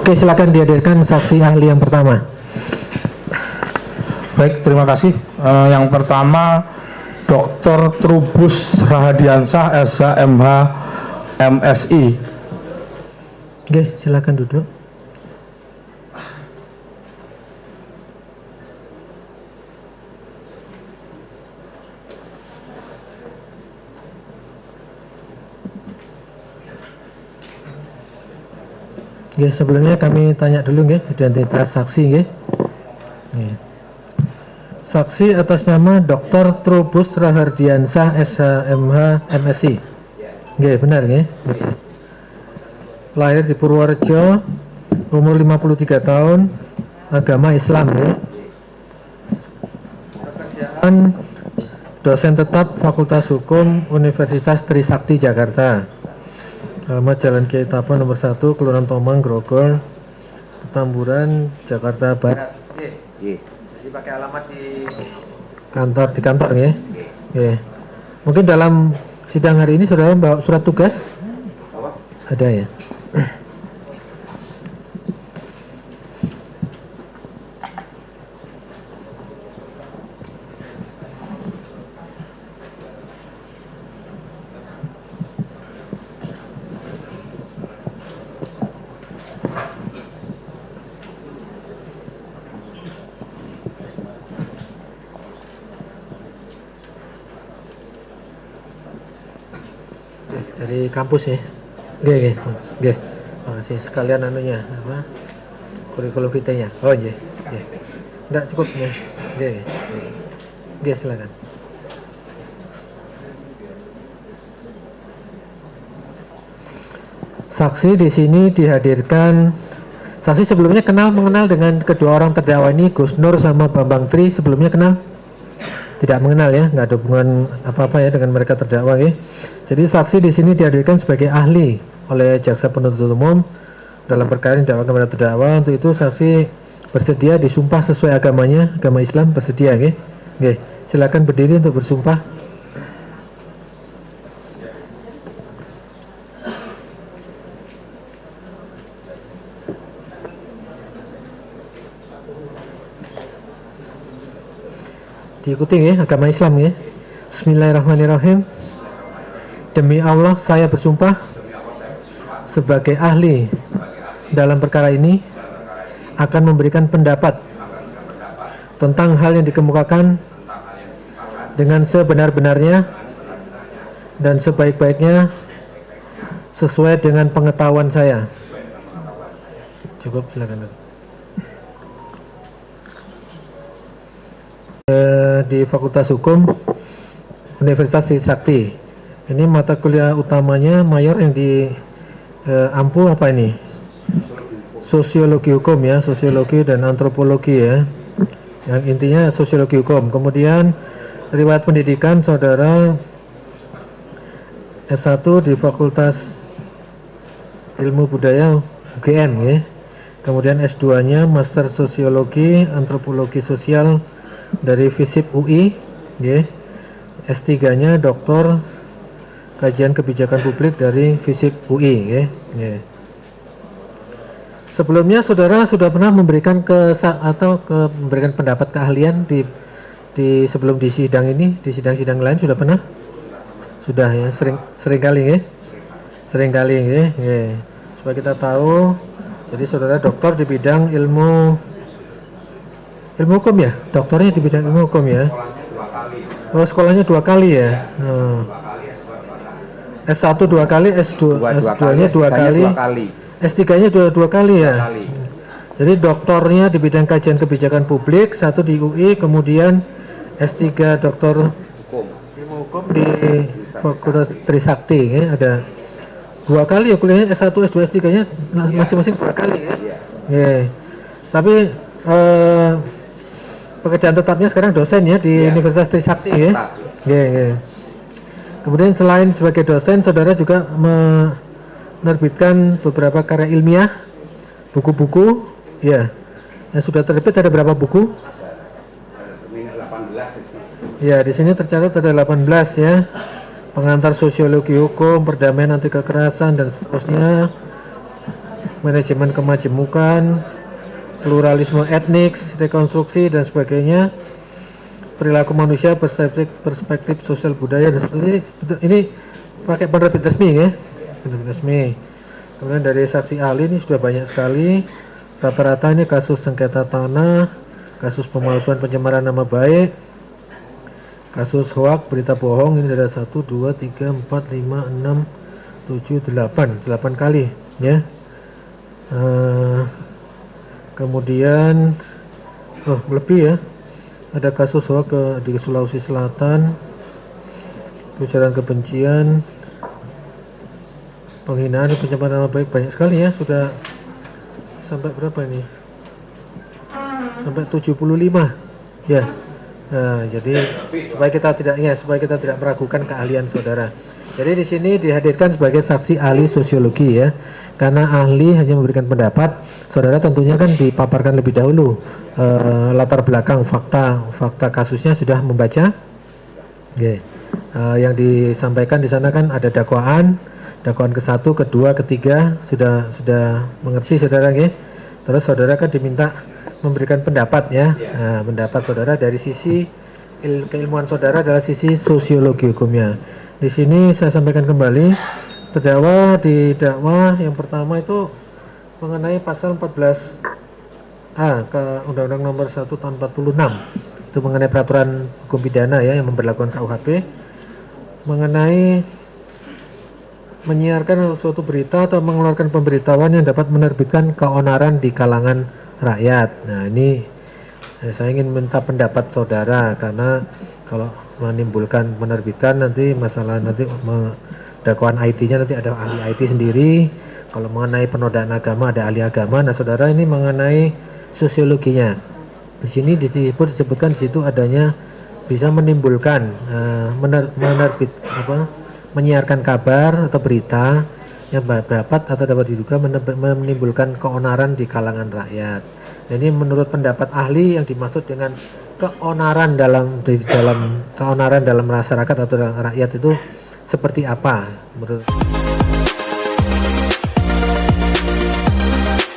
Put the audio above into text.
Oke, silakan dihadirkan saksi ahli yang pertama. Baik, terima kasih. Yang pertama Dr. Trubus Rahadiansah, SH, MH, MSI. Oke, silakan duduk. Oke, sebelumnya kami tanya dulu nggih identitas saksi nggih. Saksi atas nama Dr. Trubus Rahardiansah, SHMH, MSI. Nggih, benar nggih? Lahir di Purworejo, umur 53 tahun, agama Islam nggih. Pekerjaan dosen tetap Fakultas Hukum Universitas Trisakti Jakarta. Alamat Jalan Kiai Tapa nomor 1, Kelurahan Tomang, Grogol, Petamburan, Jakarta Barat. Jadi pakai alamat di kantor ya. Mungkin dalam sidang hari ini saudara bawa surat tugas? Ada ya. Dari kampus ya. Oke. Makasih sekalian anunya apa? Kurikulum vitae-nya. Oh iya. Enggak cukup ya. Oke, silakan. Saksi di sini dihadirkan. Saksi sebelumnya mengenal dengan kedua orang terdakwa ini, Gus Nur sama Bambang Tri, sebelumnya kenal? Tidak mengenal ya, nggak ada hubungan apa-apa ya dengan mereka terdakwa ya. Jadi saksi di sini dihadirkan sebagai ahli oleh jaksa penuntut umum dalam perkara yang didakwakan kepada terdakwa. Untuk itu saksi bersedia disumpah sesuai agamanya, agama Islam, bersedia ya. Oke, silakan berdiri untuk bersumpah. Diikuti ya, agama Islam ya. Bismillahirrahmanirrahim. Demi Allah saya bersumpah sebagai ahli dalam perkara ini akan memberikan pendapat tentang hal yang dikemukakan dengan sebenar-benarnya dan sebaik-baiknya sesuai dengan pengetahuan saya. Cukup, silakan. Di Fakultas Hukum Universitas Trisakti. Ini mata kuliah utamanya mayor yang di ampu apa ini? Sosiologi hukum ya, sosiologi dan antropologi ya. Yang intinya sosiologi hukum. Kemudian riwayat pendidikan saudara S1 di Fakultas Ilmu Budaya UGM ya. Kemudian S2-nya Master Sosiologi Antropologi Sosial dari FISIP UI ya. S3-nya Doktor Kajian Kebijakan Publik dari FISIP UI ya. Sebelumnya saudara sudah pernah memberikan memberikan pendapat keahlian di sebelum di sidang ini, di sidang-sidang lain sudah pernah? Sudah ya, sering kali ya. Sering kali ya. Supaya kita tahu. Jadi saudara doktor di bidang ilmu hukum ya? Doktornya di bidang ilmu hukum ya? Oh, sekolahnya 2 kali ya? S1 2 kali, S2-nya 2 kali, S3-nya 2 kali ya? Jadi doktornya di bidang kajian kebijakan publik, 1 di UI, kemudian S3 doktor ilmu hukum di Fakultas Trisakti ya? Ada 2 kali ya kuliahnya, S1, S2, S3-nya masing-masing 2 kali ya? Tapi pekerjaan tetapnya sekarang dosen ya di Universitas Trisakti ya. Kemudian selain sebagai dosen, saudara juga menerbitkan beberapa karya ilmiah, buku-buku ya. Yang sudah terbit ada berapa buku? 18. Ya, di sini tercatat ada 18 ya. Pengantar sosiologi hukum, perdamaian anti kekerasan dan seterusnya. manajemen kemajemukan, pluralisme etnik, rekonstruksi dan sebagainya, perilaku manusia, perspektif sosial budaya dan sebagainya. Ini pakai penerbit resmi ya, penerbit resmi. Kemudian dari saksi ahli ini sudah banyak sekali. Rata-rata ini kasus sengketa tanah, kasus pemalsuan pencemaran nama baik, kasus hoak, berita bohong. Ini ada 1, 2, 3, 4, 5, 6, 7, 8 kali ya. Kemudian lebih ya, ada kasus hoak di Sulawesi Selatan, ujaran kebencian, penghinaan, pencemaran nama baik, banyak sekali ya. Sudah sampai berapa ini? Sampai 75 ya. Nah, jadi supaya kita tidak meragukan keahlian saudara. Jadi di sini dihadirkan sebagai saksi ahli sosiologi ya. Karena ahli hanya memberikan pendapat, saudara tentunya kan dipaparkan lebih dahulu latar belakang fakta kasusnya sudah membaca. Oke. Yang disampaikan di sana kan ada dakwaan ke-1, ke-2, ke-3 sudah mengerti saudara ya. Terus saudara kan diminta memberikan pendapat ya. Nah, pendapat saudara dari sisi keilmuan saudara adalah sisi sosiologi hukumnya. Di sini saya sampaikan kembali, terdakwa di dakwah yang pertama itu mengenai pasal 14A ke Undang-Undang Nomor 1 Tahun 46. Itu mengenai peraturan hukum pidana ya yang memberlakukan KUHP, mengenai menyiarkan suatu berita atau mengeluarkan pemberitahuan yang dapat menerbitkan keonaran di kalangan rakyat. Nah, ini saya ingin minta pendapat saudara, karena kalau menimbulkan penerbitan nanti masalah nanti dakwaan IT-nya nanti ada ahli IT sendiri. Kalau mengenai penodaan agama ada ahli agama. Nah, saudara ini mengenai sosiologinya. Di sini disebutkan di situ adanya bisa menimbulkan menyiarkan kabar atau berita yang dapat atau dapat diduga menimbulkan keonaran di kalangan rakyat. Nah, ini menurut pendapat ahli yang dimaksud dengan keonaran dalam keonaran dalam masyarakat atau dalam rakyat itu seperti apa menurut